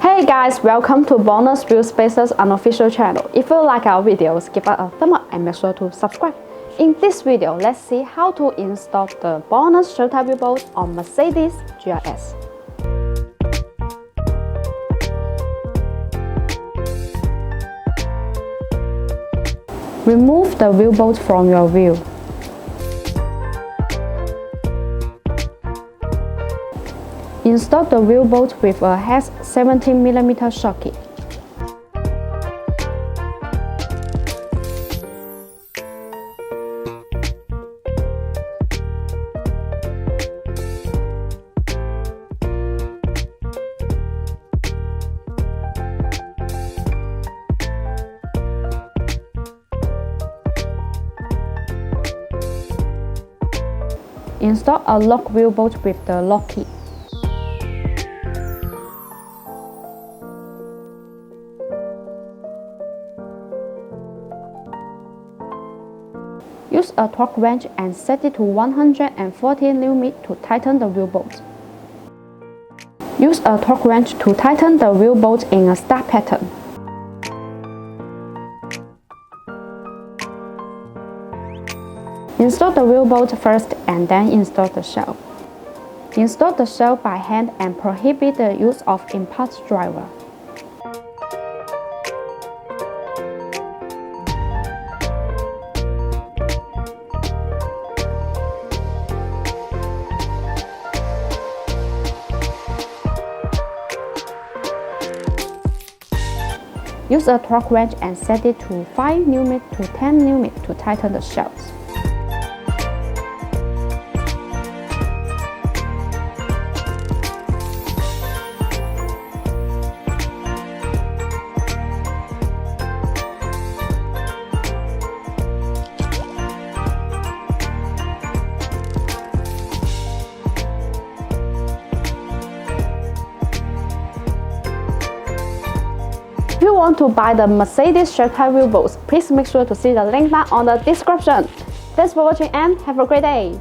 Hey guys, welcome to BONOSS Wheel Space's unofficial channel. If you like our videos, give us a thumb up and make sure to subscribe. In this video, let's see how to install the BONOSS Certified Wheel Bolts on Mercedes GLS. Remove the wheel bolt from your wheel. Install the wheel bolt with a hex 17mm socket. Install a lock wheel bolt with the lock key. Use a torque wrench and set it to 140 Nm to tighten the wheel bolt. Use a torque wrench to tighten the wheel bolt in a star pattern. Install the wheel bolt first and then install the shell. Install the shell by hand and prohibit the use of impulse driver. Use a torque wrench and set it to 5 Nm to 10 Nm to tighten the shells. If you want to buy the Mercedes Certified Wheel Bolts, please make sure to see the link down on the description. Thanks for watching and have a great day!